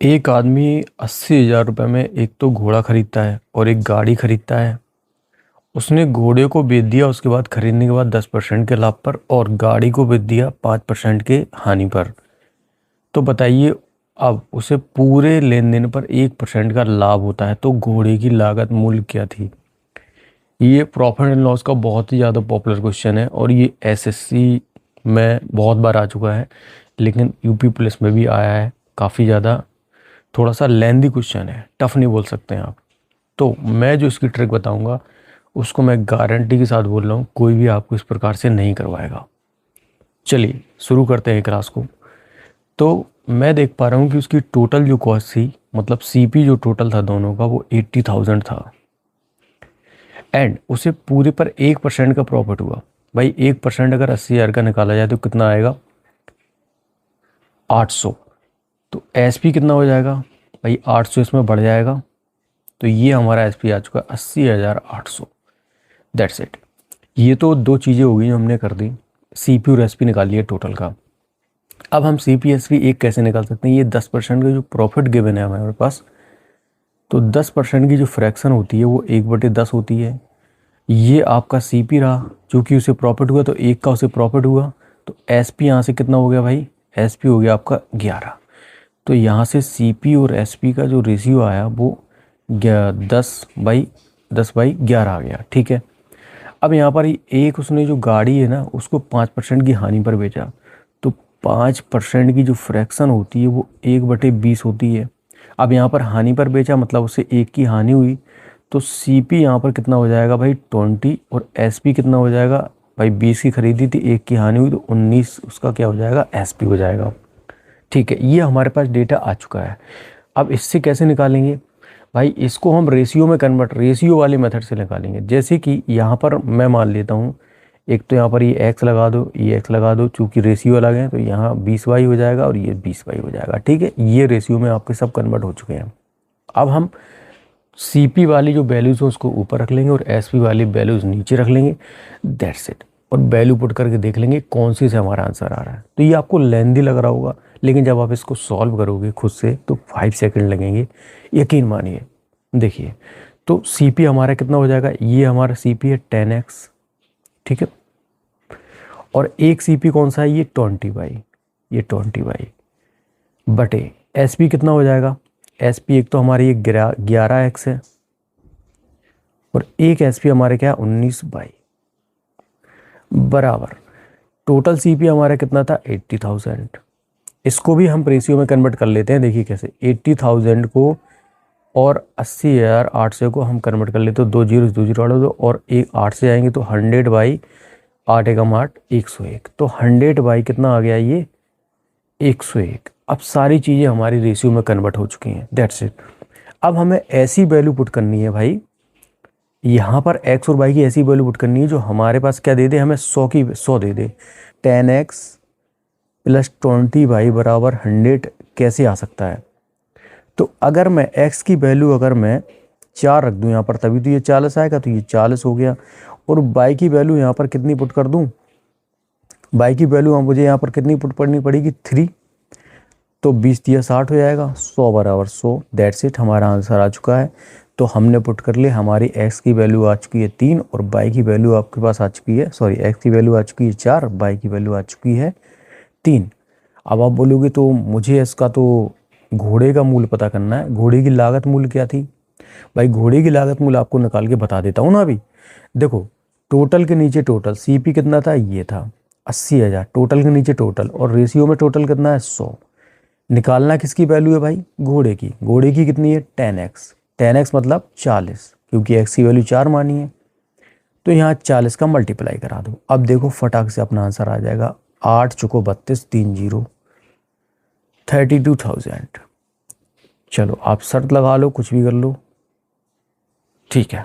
एक आदमी 80,000 रुपये में एक तो घोड़ा खरीदता है और एक गाड़ी खरीदता है। उसने घोड़े को बेच दिया उसके बाद खरीदने के बाद 10% के लाभ पर और गाड़ी को बेच दिया 5% के हानि पर। तो बताइए, अब उसे पूरे लेन देन पर 1% का लाभ होता है, तो घोड़े की लागत मूल्य क्या थी? ये प्रॉफिट एंड लॉस का बहुत ही ज़्यादा पॉपुलर क्वेश्चन है और ये एसएससी में बहुत बार आ चुका है, लेकिन यूपी पुलिस में भी आया है। काफ़ी ज़्यादा थोड़ा सा लेंदी क्वेश्चन है, टफ नहीं बोल सकते हैं आप। तो मैं जो इसकी ट्रिक बताऊंगा उसको मैं गारंटी के साथ बोल रहा हूँ, कोई भी आपको इस प्रकार से नहीं करवाएगा। चलिए शुरू करते हैं क्लास को। तो मैं देख पा रहा हूँ कि उसकी टोटल जो कॉस्ट थी, मतलब सीपी जो टोटल था दोनों का, वो 80,000 था एंड उसे पूरे पर 1% का प्रॉफिट हुआ। भाई 1% अगर 80,000 का निकाला जाए तो कितना आएगा? 800। तो एसपी कितना हो जाएगा भाई? 800 इसमें बढ़ जाएगा, तो ये हमारा एसपी आ चुका है 80,800। That's it. ये तो दो चीज़ें हो गई जो हमने कर दी। सीपी और एसपी निकाल लिया टोटल का। अब हम सीपी एसपी एक कैसे निकाल सकते हैं? ये 10% का जो प्रॉफिट गिवन है हमारे पास, तो 10% की जो फ्रैक्शन होती है वो 1/10 होती है। ये आपका सीपी रहा, क्योंकि उसे प्रॉफिट हुआ तो एक का उसे प्रॉफिट हुआ, तो एसपी यहाँ से कितना हो गया भाई? एसपी हो गया आपका 11। तो यहाँ से सीपी और एसपी का जो रेशियो आया वो 10/11 आ गया। ठीक है। अब यहाँ पर एक उसने जो गाड़ी है ना उसको 5% की हानि पर बेचा, तो 5% की जो फ्रैक्शन होती है वो 1/20 होती है। अब यहाँ पर हानि पर बेचा मतलब उससे एक की हानि हुई, तो सीपी यहाँ पर कितना हो जाएगा भाई? 20। और एसपी कितना हो जाएगा भाई? 20 की खरीदी थी, एक की हानि हुई, तो 19 उसका क्या हो जाएगा? एसपी हो जाएगा। ठीक है, ये हमारे पास डेटा आ चुका है। अब इससे कैसे निकालेंगे भाई? इसको हम रेशियो में कन्वर्ट, रेशियो वाली मेथड से निकालेंगे। जैसे कि यहाँ पर मैं मान लेता हूँ, एक तो यहाँ पर ये एक्स लगा दो, ये एक्स लगा दो, चूँकि रेशियो अलग है तो यहाँ 20y हो जाएगा और ये 20y हो जाएगा। ठीक है, ये रेशियो में आपके सब कन्वर्ट हो चुके हैं। अब हम सीपी वाली जो वैल्यूज़ है उसको ऊपर रख लेंगे और एसपी वाली वैल्यूज़ नीचे रख लेंगे। That's it. और वैल्यू पुट करके देख लेंगे कौन सी से हमारा आंसर आ रहा है। तो ये आपको लेंदी लग रहा होगा, लेकिन जब आप इसको सॉल्व करोगे खुद से तो 5 सेकंड लगेंगे, यकीन मानिए। देखिए, तो सीपी हमारा कितना हो जाएगा? ये हमारा सीपी है 10x। ठीक है। और एक सीपी कौन सा है? ये 20y। ये 20y बटे एसपी कितना हो जाएगा? एसपी एक तो हमारी ये 11x है और एक एसपी हमारे क्या है? 19y बराबर टोटल सीपी हमारा कितना था? 80,000। इसको भी हम रेशियो में कन्वर्ट कर लेते हैं। देखिए कैसे, 80,000 को और 80,800 को हम कन्वर्ट कर लेते हैं। 2 जीरो 2 जीरो दो और एक 8 से आएंगे तो 100/8 एकम 8 101। तो 100 कितना आ गया? ये 101। अब सारी चीज़ें हमारी रेशियो में कन्वर्ट हो चुकी हैं। That's it. अब हमें ऐसी वैल्यू पुट करनी है भाई, यहाँ पर एक्स और वाई की ऐसी वैल्यू पुट करनी है जो हमारे पास क्या दे दे? हमें 100 दे दे। 10x + 20y बराबर 100 कैसे आ सकता है? तो अगर मैं x की वैल्यू अगर मैं 4 रख दूँ यहाँ पर, तभी तो ये 40 आएगा, तो ये 40 हो गया। और y की वैल्यू यहाँ पर कितनी पुट कर दूँ? y की वैल्यू मुझे यहाँ पर कितनी पुट करनी पड़ेगी? 3। तो 20 दिया 60 हो जाएगा, 100 बराबर 100। दैट्स इट, हमारा आंसर आ चुका है। तो हमने पुट कर लिया, हमारी x की वैल्यू आ चुकी है 3 और y की वैल्यू आपके पास आ चुकी है, सॉरी x की वैल्यू आ चुकी है 4, y की वैल्यू आ चुकी है 3। अब आप बोलोगे तो मुझे इसका तो घोड़े का मूल्य पता करना है। घोड़े की लागत मूल्य क्या थी? भाई घोड़े की लागत मूल्य आपको निकाल के बता देता हूँ ना अभी। देखो, टोटल के नीचे टोटल सीपी कितना था? ये था 80,000। टोटल के नीचे टोटल और रेशियो में टोटल कितना है? 100। निकालना किसकी वैल्यू है भाई? घोड़े की। घोड़े की कितनी है? 10x। 10x मतलब 40, क्योंकि x की वैल्यू 4 मानी है। तो यहाँ 40 का मल्टीप्लाई करा दो। अब देखो फटाक से अपना आंसर आ जाएगा। 8 चुको 32, 3 जीरो 32,000। चलो आप शर्त लगा लो, कुछ भी कर लो। ठीक है।